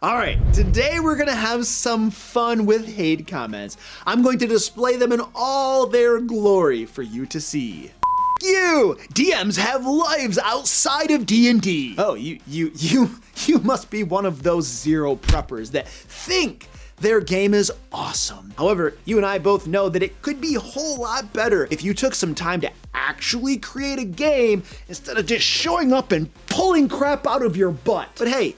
Alright, today we're gonna have some fun with hate comments. I'm going to display them in all their glory for you to see. You! DMs have lives outside of D&D. Oh, you must be one of those zero preppers that think their game is awesome. However, you and I both know that it could be a whole lot better if you took some time to actually create a game instead of just showing up and pulling crap out of your butt. But hey,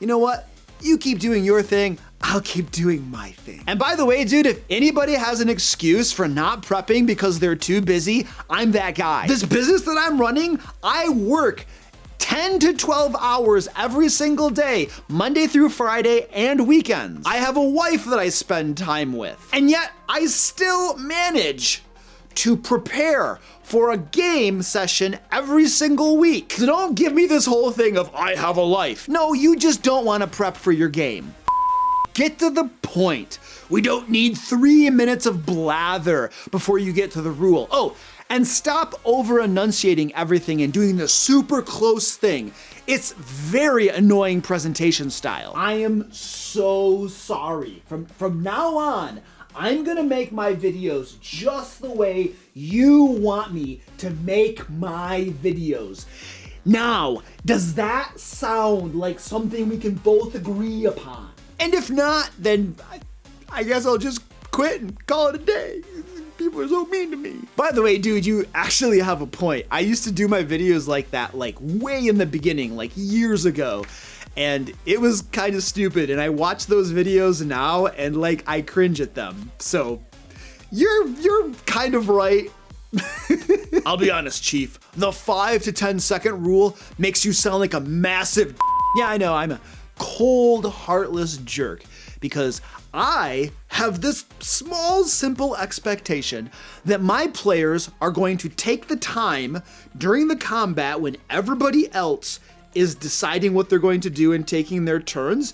you know what? You keep doing your thing, I'll keep doing my thing. And by the way, dude, if anybody has an excuse for not prepping because they're too busy, I'm that guy. This business that I'm running, I work 10 to 12 hours every single day, Monday through Friday and weekends. I have a wife that I spend time with, and yet I still manage to prepare for a game session every single week. So don't give me this whole thing of I have a life. No, you just don't want to prep for your game. Get to the point. We don't need 3 minutes of blather before you get to the rule. Oh, and stop over enunciating everything and doing the super close thing. It's very annoying presentation style. I am so sorry. From now on, I'm gonna make my videos just the way you want me to make my videos. Now, does that sound like something we can both agree upon? And if not, then I guess I'll just quit and call it a day. People are so mean to me. By the way, dude, you actually have a point. I used to do my videos like that, like way in the beginning, like years ago. And it was kind of stupid, and I watch those videos now and like I cringe at them. So you're kind of right. I'll be honest, Chief. The 5 to 10 second rule makes you sound like a massive Yeah, I know, I'm a cold, heartless jerk because I have this small, simple expectation that my players are going to take the time during the combat when everybody else is deciding what they're going to do and taking their turns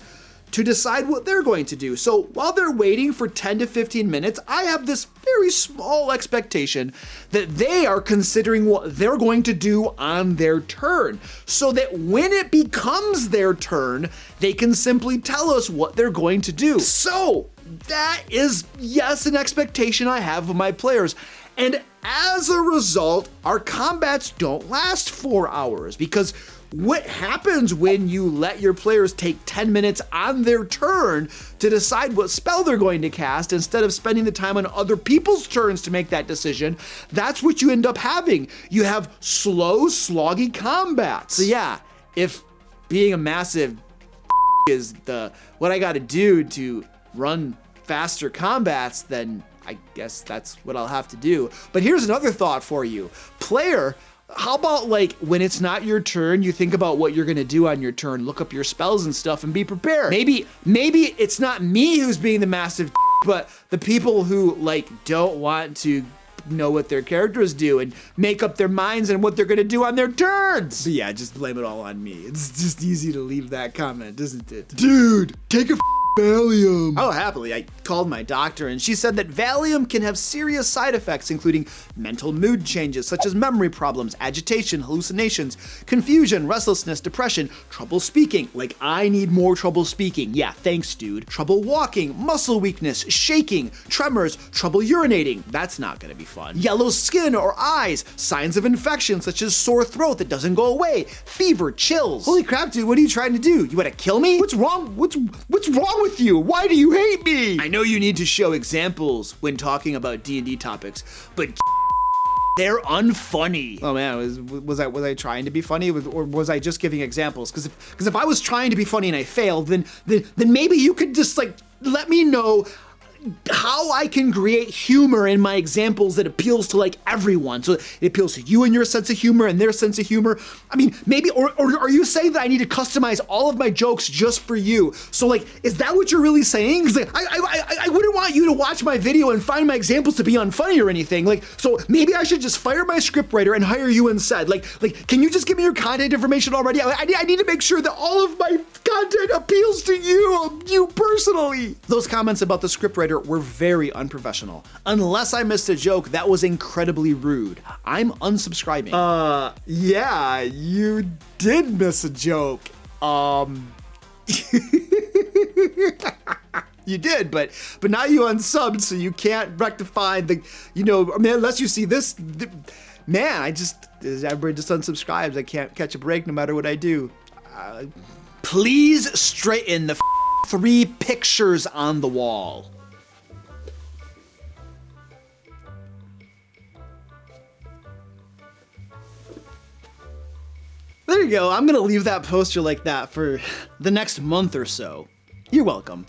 to decide what they're going to do. So while they're waiting for 10 to 15 minutes, I have this very small expectation that they are considering what they're going to do on their turn, so that when it becomes their turn, they can simply tell us what they're going to do. So that is, yes, an expectation I have of my players. And as a result, our combats don't last 4 hours, because what happens when you let your players take 10 minutes on their turn to decide what spell they're going to cast instead of spending the time on other people's turns to make that decision? That's what you end up having. You have slow, sloggy combats. So yeah, if being a massive is what I gotta do to run faster combats, then I guess that's what I'll have to do. But here's another thought for you. Player, how about like when it's not your turn, you think about what you're gonna do on your turn, look up your spells and stuff and be prepared. Maybe it's not me who's being the massive but the people who like don't want to know what their characters do and make up their minds and what they're gonna do on their turns. But yeah, just blame it all on me. It's just easy to leave that comment, isn't it? Dude, take a Valium. Oh, happily. I called my doctor and she said that Valium can have serious side effects, including mental mood changes such as memory problems, agitation, hallucinations, confusion, restlessness, depression, trouble speaking. Like, I need more trouble speaking. Yeah, thanks, dude. Trouble walking, muscle weakness, shaking, tremors, trouble urinating. That's not gonna be fun. Yellow skin or eyes, signs of infection such as sore throat that doesn't go away, fever, chills. Holy crap, dude, what are you trying to do? You wanna kill me? What's wrong? What's wrong with you? Why do you hate me? I know you need to show examples when talking about D&D topics, but they're unfunny. Oh man, was I trying to be funny, or was I just giving examples? Because if I was trying to be funny and I failed, then maybe you could just like let me know how I can create humor in my examples that appeals to like everyone. So it appeals to you and your sense of humor and their sense of humor. I mean, maybe, or are you saying that I need to customize all of my jokes just for you? So like, is that what you're really saying? 'Cause like, I wouldn't want you to watch my video and find my examples to be unfunny or anything. Like, so maybe I should just fire my scriptwriter and hire you instead. Like, can you just give me your content information already? I need to make sure that all of my content appeals to you personally. Those comments about the scriptwriter were very unprofessional. Unless I missed a joke, that was incredibly rude. I'm unsubscribing. Yeah, you did miss a joke. You did, but now you unsubbed, so you can't rectify the, I mean, unless you see this, man, everybody just unsubscribes. I can't catch a break no matter what I do. Please straighten the 3 pictures on the wall. There you go. I'm gonna leave that poster like that for the next month or so. You're welcome.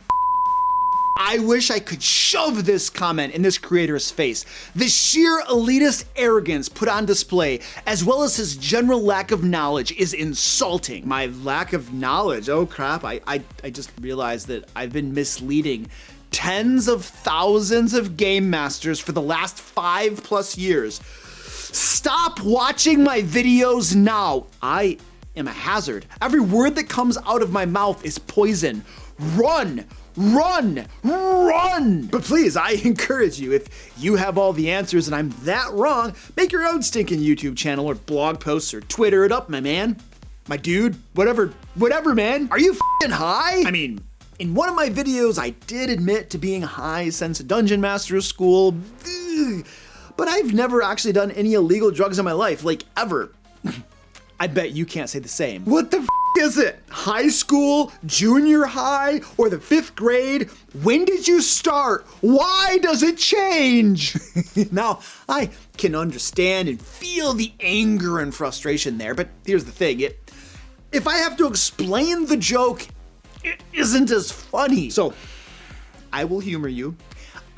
I wish I could shove this comment in this creator's face. The sheer elitist arrogance put on display, as well as his general lack of knowledge, is insulting. My lack of knowledge? Oh crap, I just realized that I've been misleading tens of thousands of game masters for the last 5+ years. Stop watching my videos now. I am a hazard. Every word that comes out of my mouth is poison. Run! Run! Run! But please, I encourage you, if you have all the answers and I'm that wrong, make your own stinking YouTube channel or blog posts or Twitter it up, my man. My dude, whatever, man. Are you f***ing high? I mean, in one of my videos, I did admit to being high since Dungeon Master School, but I've never actually done any illegal drugs in my life, like ever. I bet you can't say the same. What the f is it? High school, junior high, or the 5th grade? When did you start? Why does it change? Now, I can understand and feel the anger and frustration there, but here's the thing. If I have to explain the joke, it isn't as funny. So, I will humor you.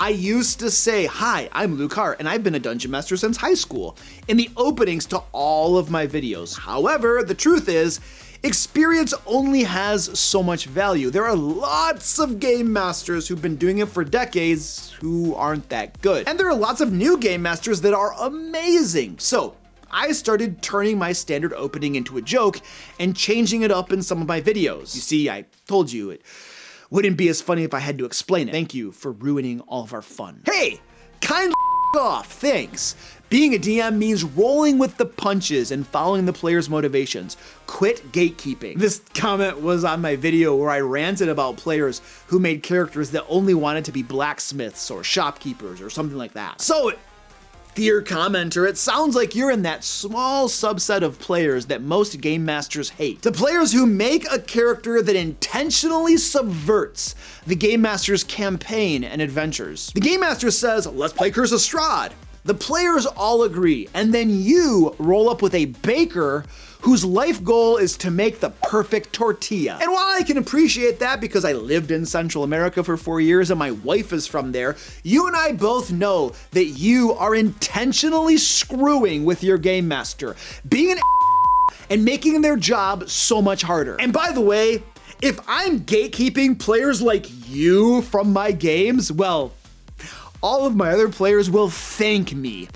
I used to say, hi, I'm Luke Hart, and I've been a Dungeon Master since high school, in the openings to all of my videos. However, the truth is, experience only has so much value. There are lots of game masters who've been doing it for decades who aren't that good. And there are lots of new game masters that are amazing. So, I started turning my standard opening into a joke and changing it up in some of my videos. You see, I told you it wouldn't be as funny if I had to explain it. Thank you for ruining all of our fun. Hey, kind off, thanks. Being a DM means rolling with the punches and following the player's motivations. Quit gatekeeping. This comment was on my video where I ranted about players who made characters that only wanted to be blacksmiths or shopkeepers or something like that. So, dear commenter, it sounds like you're in that small subset of players that most game masters hate. The players who make a character that intentionally subverts the game master's campaign and adventures. The game master says, let's play Curse of Strahd. The players all agree, and then you roll up with a baker whose life goal is to make the perfect tortilla. And while I can appreciate that because I lived in Central America for 4 years and my wife is from there, you and I both know that you are intentionally screwing with your game master, being an and making their job so much harder. And by the way, if I'm gatekeeping players like you from my games, well, all of my other players will thank me.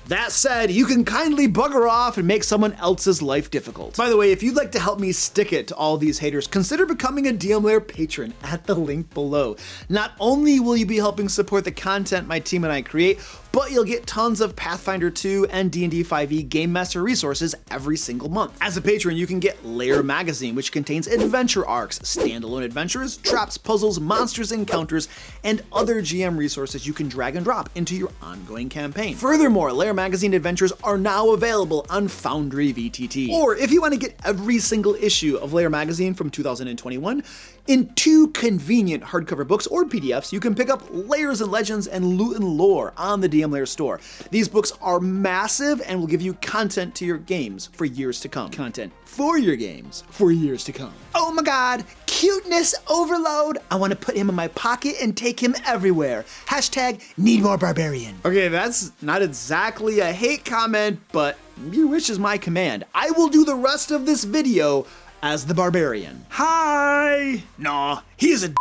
That said, you can kindly bugger off and make someone else's life difficult. By the way, if you'd like to help me stick it to all these haters, consider becoming a DM Lair patron at the link below. Not only will you be helping support the content my team and I create, but you'll get tons of Pathfinder 2 and D&D 5e Game Master resources every single month. As a patron, you can get Lair magazine, which contains adventure arcs, standalone adventures, traps, puzzles, monsters, encounters, and other GM resources you can drag and drop into your ongoing campaign. Furthermore, Lair magazine adventures are now available on Foundry VTT. Or if you want to get every single issue of Lair magazine from 2021 in 2 convenient hardcover books or PDFs, you can pick up Lairs and Legends and Loot and Lore on the DM Lair store. These books are massive and will give you content to your games for years to come. Content for your games for years to come. Oh my god, cuteness overload. I want to put him in my pocket and take him everywhere. Hashtag need more barbarian. Okay, that's not exactly a hate comment, but your wish is my command. I will do the rest of this video as the barbarian. Hi! Nah, he is a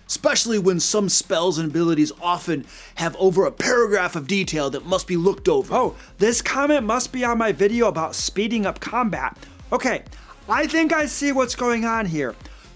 especially when some spells and abilities often have over a paragraph of detail that must be looked over. Oh, this comment must be on my video about speeding up combat. Okay, I think I see what's going on here.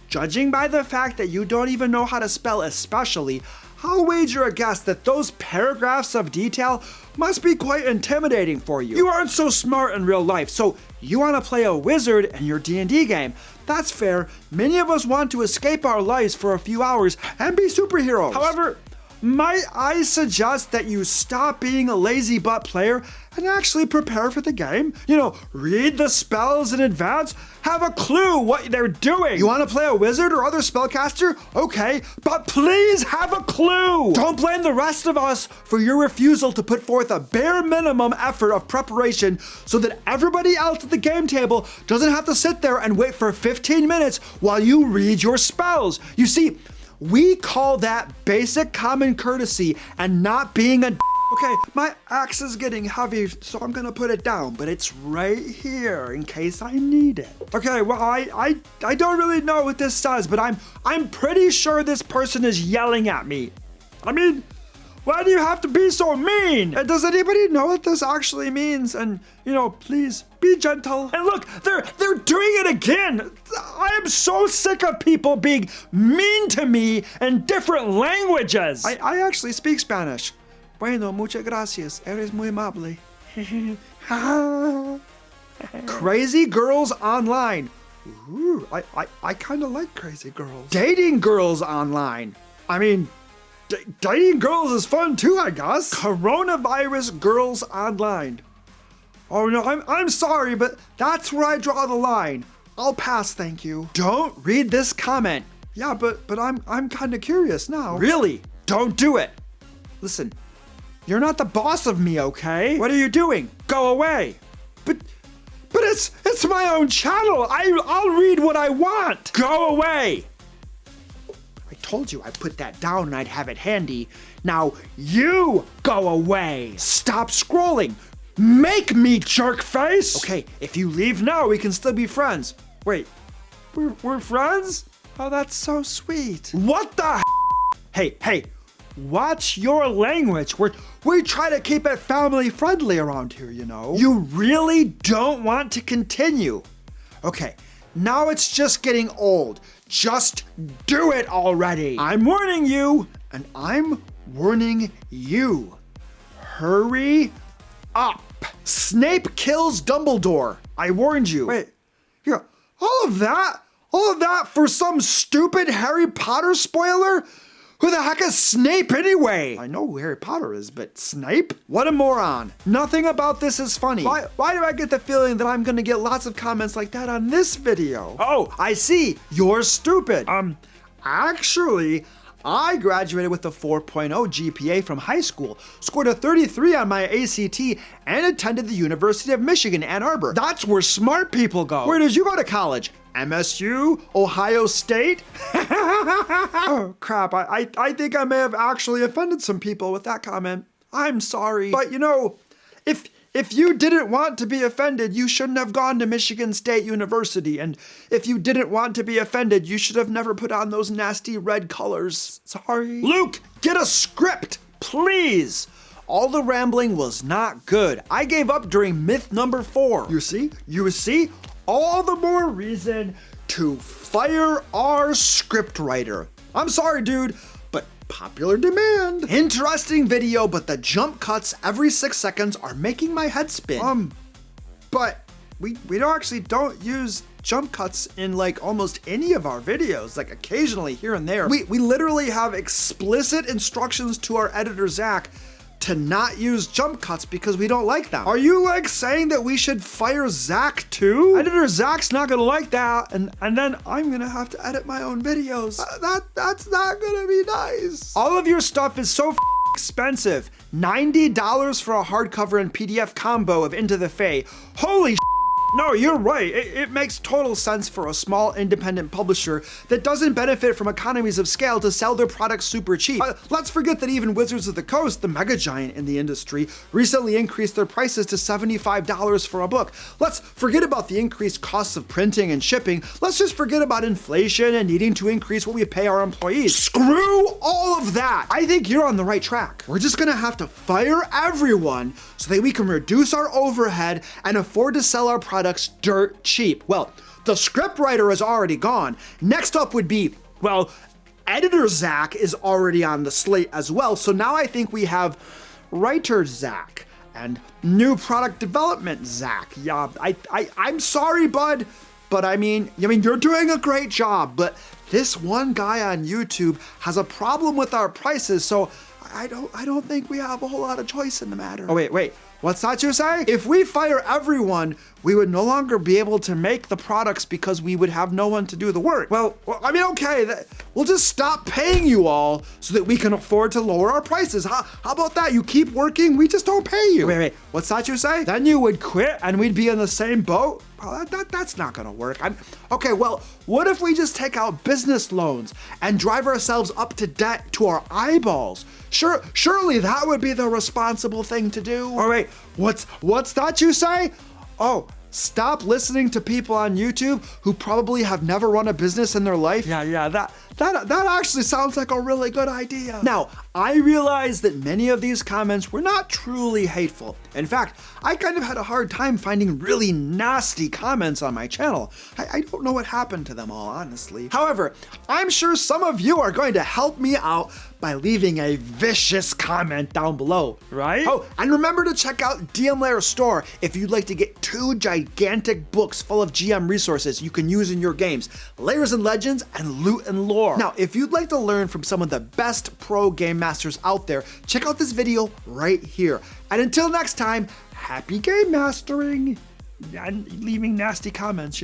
Judging by the fact that you don't even know how to spell especially, I'll wager a guess that those paragraphs of detail must be quite intimidating for you. You aren't so smart in real life, so you want to play a wizard in your D&D game, That's fair. Many of us want to escape our lives for a few hours and be superheroes. However, might I suggest that you stop being a lazy butt player and actually prepare for the game? You know, read the spells in advance, have a clue what they're doing. You want to play a wizard or other spellcaster? Okay, but please have a clue. Don't blame the rest of us for your refusal to put forth a bare minimum effort of preparation so that everybody else at the game table doesn't have to sit there and wait for 15 minutes while you read your spells. You see, we call that basic common courtesy and not being a Okay, my axe is getting heavy, so I'm gonna put it down, but it's right here in case I need it. Okay, well, I don't really know what this says, but I'm pretty sure this person is yelling at me. I mean, why do you have to be so mean? Does anybody know what this actually means? And, you know, please be gentle. And look, they're doing it again. I am so sick of people being mean to me in different languages. I actually speak Spanish. Bueno, muchas gracias. Eres muy amable. Crazy girls online. Ooh, I kind of like crazy girls. Dating girls online. I mean, dating girls is fun too, I guess. Coronavirus girls online. Oh no, I'm sorry, but that's where I draw the line. I'll pass, thank you. Don't read this comment. Yeah, but I'm kind of curious now. Really? Don't do it. Listen, you're not the boss of me, okay? What are you doing? Go away. But it's my own channel. I'll read what I want. Go away. I told you I'd put that down and I'd have it handy. Now you go away. Stop scrolling. Make me, jerk face. Okay, if you leave now, we can still be friends. Wait, we're friends? Oh, that's so sweet. What the Hey, watch your language. We try to keep it family friendly around here, you know. You really don't want to continue. Okay, now it's just getting old. Just do it already. I'm warning you, and I'm warning you. Hurry up. Snape kills Dumbledore. I warned you. Wait, yeah, all of that for some stupid Harry Potter spoiler? Who the heck is Snape anyway? I know who Harry Potter is, but Snape? What a moron. Nothing about this is funny. Why do I get the feeling that I'm gonna get lots of comments like that on this video? Oh, I see. You're stupid. Actually, I graduated with a 4.0 GPA from high school, scored a 33 on my ACT, and attended the University of Michigan, Ann Arbor. That's where smart people go. Where did you go to college? MSU? Ohio State? Oh crap, I think I may have actually offended some people with that comment. I'm sorry. But you know, if you didn't want to be offended, you shouldn't have gone to Michigan State University. And if you didn't want to be offended, you should have never put on those nasty red colors. Sorry. Luke, get a script, please. All the rambling was not good. I gave up during myth number 4. You see? All the more reason to fire our scriptwriter. I'm sorry, dude, but popular demand. Interesting video, but the jump cuts every 6 seconds are making my head spin. But we don't use jump cuts in like almost any of our videos, like occasionally here and there. We literally have explicit instructions to our editor, Zach, to not use jump cuts because we don't like them. Are you like saying that we should fire Zach too? Editor Zach's not gonna like that, and then I'm gonna have to edit my own videos. That's not gonna be nice. All of your stuff is so expensive. $90 for a hardcover and PDF combo of Into the Fae. Holy No, you're right. It makes total sense for a small independent publisher that doesn't benefit from economies of scale to sell their products super cheap. Let's forget that even Wizards of the Coast, the mega giant in the industry, recently increased their prices to $75 for a book. Let's forget about the increased costs of printing and shipping. Let's just forget about inflation and needing to increase what we pay our employees. Screw all of that. I think you're on the right track. We're just gonna have to fire everyone so that we can reduce our overhead and afford to sell our products dirt cheap. Well, the scriptwriter is already gone. Next up would be, well, editor Zach is already on the slate as well. So now I think we have writer Zach and new product development Zach. Yeah, I'm sorry, bud. but I mean, you're doing a great job, but this one guy on YouTube has a problem with our prices, so I don't think we have a whole lot of choice in the matter. Oh, wait. What's that you say? If we fire everyone, we would no longer be able to make the products because we would have no one to do the work. Well, okay, we'll just stop paying you all so that we can afford to lower our prices. How about that? You keep working, we just don't pay you. Wait, what's that you say? Then you would quit and we'd be in the same boat? Well, that's not gonna work. Okay, well, what if we just take out business loans and drive ourselves up to debt to our eyeballs? Surely that would be the responsible thing to do. All right, what's that you say? Oh, stop listening to people on YouTube who probably have never run a business in their life. Yeah, that actually sounds like a really good idea. Now, I realize that many of these comments were not truly hateful. In fact, I kind of had a hard time finding really nasty comments on my channel. I don't know what happened to them all, honestly. However, I'm sure some of you are going to help me out by leaving a vicious comment down below, right? Oh, and remember to check out DM Lair store if you'd like to get 2 gigantic books full of GM resources you can use in your games, Lairs and Legends and Loot and Lore. Now, if you'd like to learn from some of the best pro game masters out there, check out this video right here. And until next time, happy game mastering and leaving nasty comments,